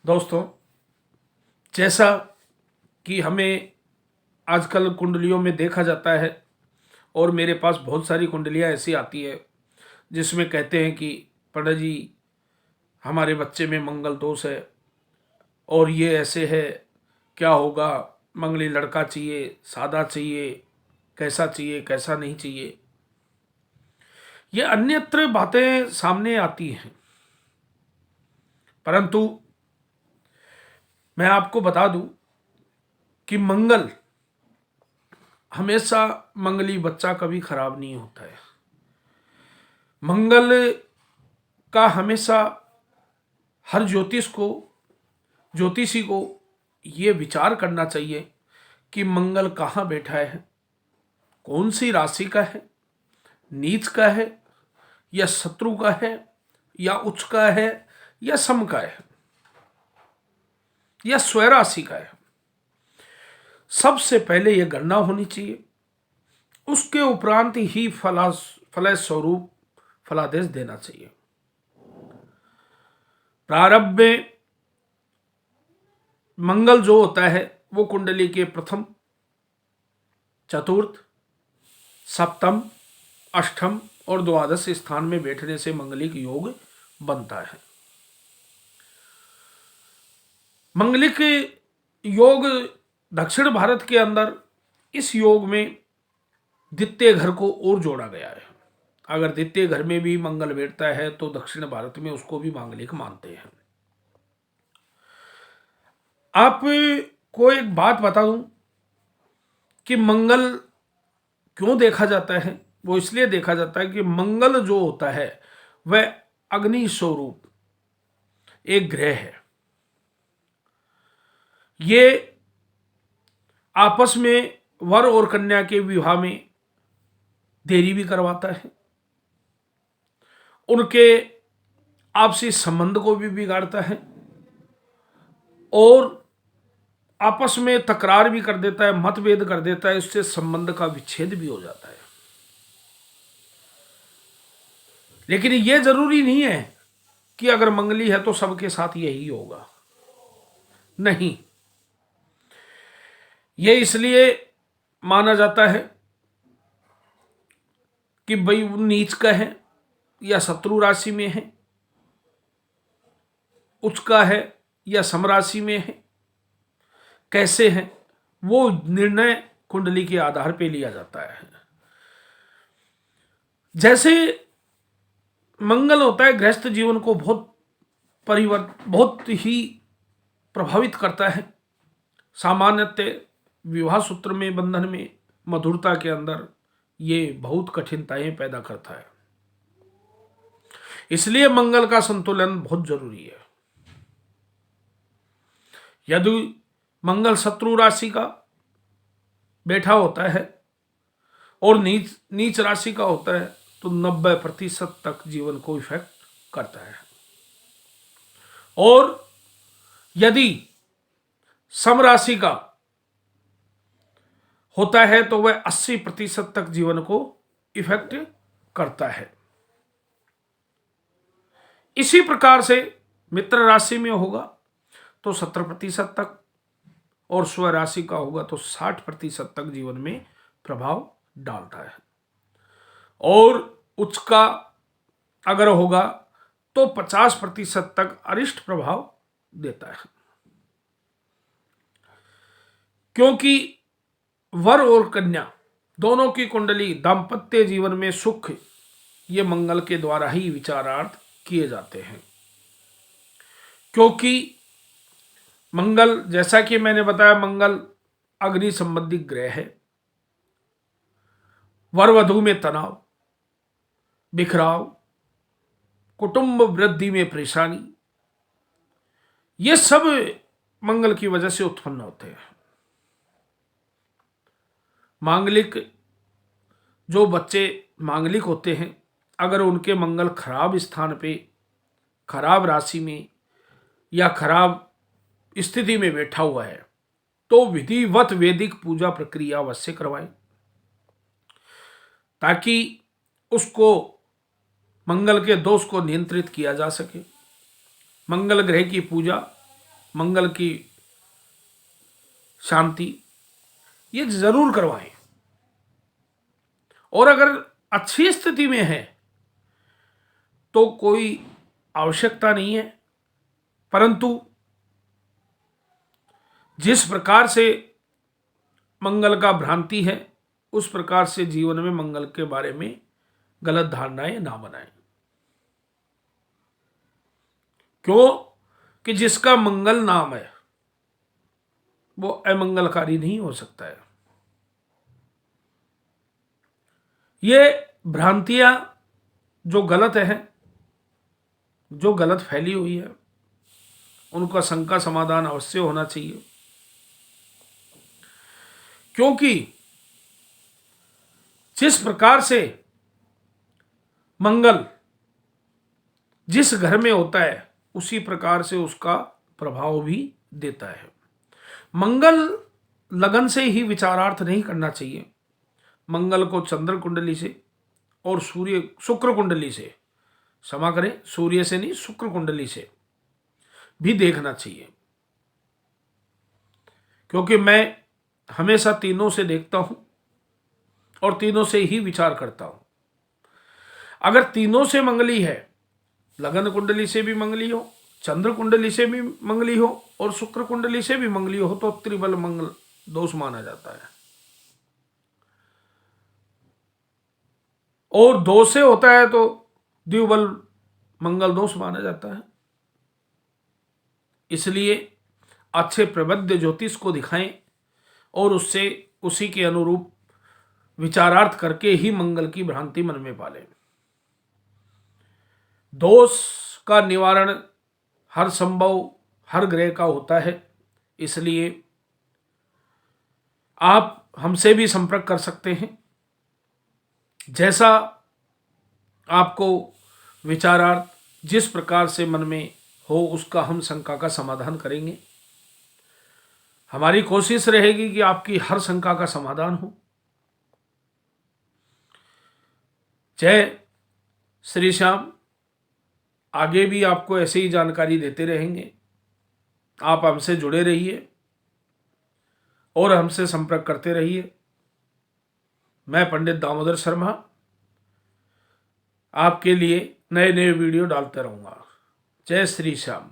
दोस्तों, जैसा कि हमें आजकल कुंडलियों में देखा जाता है और मेरे पास बहुत सारी कुंडलियां ऐसी आती है जिसमें कहते हैं कि पंडित जी, हमारे बच्चे में मंगल दोष है और ये ऐसे है, क्या होगा, मंगली लड़का चाहिए, सादा चाहिए, कैसा चाहिए, कैसा नहीं चाहिए। ये अन्यत्र बातें सामने आती हैं, परंतु मैं आपको बता दूं कि मंगल हमेशा, मंगली बच्चा कभी खराब नहीं होता है। मंगल का हमेशा हर ज्योतिषी को ये विचार करना चाहिए कि मंगल कहाँ बैठा है, कौन सी राशि का है, नीच का है या शत्रु का है या उच्च का है या सम का है या स्वराशि का है। सबसे पहले यह गणना होनी चाहिए, उसके उपरांत ही फल स्वरूप फलादेश देना चाहिए। प्रारंभ में मंगल जो होता है वो कुंडली के प्रथम, चतुर्थ, सप्तम, अष्टम और द्वादश स्थान में बैठने से मंगलिक योग बनता है। मंगलिक योग दक्षिण भारत के अंदर इस योग में द्वितीय घर को और जोड़ा गया है। अगर द्वितीय घर में भी मंगल बैठता है तो दक्षिण भारत में उसको भी मांगलिक मानते हैं। आपको एक बात बता दूं कि मंगल क्यों देखा जाता है। वो इसलिए देखा जाता है कि मंगल जो होता है वह अग्नि स्वरूप एक ग्रह है। ये आपस में वर और कन्या के विवाह में देरी भी करवाता है, उनके आपसी संबंध को भी बिगाड़ता है और आपस में तकरार भी कर देता है, मतभेद कर देता है, उससे संबंध का विच्छेद भी हो जाता है। लेकिन यह जरूरी नहीं है कि अगर मंगली है तो सबके साथ यही होगा, नहीं। यह इसलिए माना जाता है कि भाई वो नीच का है या शत्रु राशि में है, उच्च का है या सम राशि में है, कैसे है, वो निर्णय कुंडली के आधार पर लिया जाता है। जैसे मंगल होता है गृहस्थ जीवन को बहुत ही प्रभावित करता है। सामान्यतः विवाह सूत्र में, बंधन में, मधुरता के अंदर ये बहुत कठिनाइयां पैदा करता है। इसलिए मंगल का संतुलन बहुत जरूरी है। यदि मंगल शत्रु राशि का बैठा होता है और नीच राशि का होता है तो 90% तक जीवन को इफेक्ट करता है। और यदि सम राशि का होता है तो वह 80% तक जीवन को इफेक्ट करता है। इसी प्रकार से मित्र राशि में होगा तो 70% तक और स्व राशि का होगा तो 60% तक जीवन में प्रभाव डालता है। और उच्च का अगर होगा तो 50% तक अरिष्ट प्रभाव देता है। क्योंकि वर और कन्या दोनों की कुंडली दाम्पत्य जीवन में सुख ये मंगल के द्वारा ही विचारार्थ किए जाते हैं। क्योंकि मंगल, जैसा कि मैंने बताया, मंगल अग्नि संबंधी ग्रह है। वर वधु में तनाव, बिखराव, कुटुंब वृद्धि में परेशानी, ये सब मंगल की वजह से उत्पन्न होते हैं। मांगलिक जो बच्चे मांगलिक होते हैं, अगर उनके मंगल खराब स्थान पे, खराब राशि में या खराब स्थिति में बैठा हुआ है तो विधिवत वैदिक पूजा प्रक्रिया अवश्य करवाएं ताकि उसको मंगल के दोष को नियंत्रित किया जा सके। मंगल ग्रह की पूजा मंगल की शांति, ये जरूर करवाएं। और अगर अच्छी स्थिति में है तो कोई आवश्यकता नहीं है, परंतु जिस प्रकार से मंगल का भ्रांति है उस प्रकार से जीवन में मंगल के बारे में गलत धारणाएं ना बनाएं। क्यों कि जिसका मंगल नाम है वो अमंगलकारी नहीं हो सकता है। ये भ्रांतियां जो गलत है, जो गलत फैली हुई है, उनका शंका समाधान अवश्य होना चाहिए। क्योंकि जिस प्रकार से मंगल जिस घर में होता है उसी प्रकार से उसका प्रभाव भी देता है। मंगल लगन से ही विचारार्थ नहीं करना चाहिए। मंगल को चंद्र कुंडली से और शुक्र कुंडली से, क्षमा करें, सूर्य से नहीं, शुक्र कुंडली से भी देखना चाहिए। क्योंकि मैं हमेशा तीनों से देखता हूं और तीनों से ही विचार करता हूं। अगर तीनों से मंगली है, लगन कुंडली से भी मंगली हो, चंद्र कुंडली से भी मंगली हो और शुक्र कुंडली से भी मंगली हो, तो त्रिबल मंगल दोष माना जाता है। और दो से होता है तो द्विबल मंगल दोष माना जाता है। इसलिए अच्छे प्रबुद्ध ज्योतिष को दिखाएं और उससे उसी के अनुरूप विचारार्थ करके ही मंगल की भ्रांति मन में पालें। दोष का निवारण हर संभव हर ग्रह का होता है। इसलिए आप हमसे भी संपर्क कर सकते हैं। जैसा आपको विचारार्थ जिस प्रकार से मन में हो उसका हम शंका का समाधान करेंगे। हमारी कोशिश रहेगी कि आपकी हर शंका का समाधान हो। जय श्री श्याम। आगे भी आपको ऐसे ही जानकारी देते रहेंगे। आप हमसे जुड़े रहिए और हमसे संपर्क करते रहिए। मैं पंडित दामोदर शर्मा आपके लिए नए नए वीडियो डालते रहूँगा। जय श्री श्याम।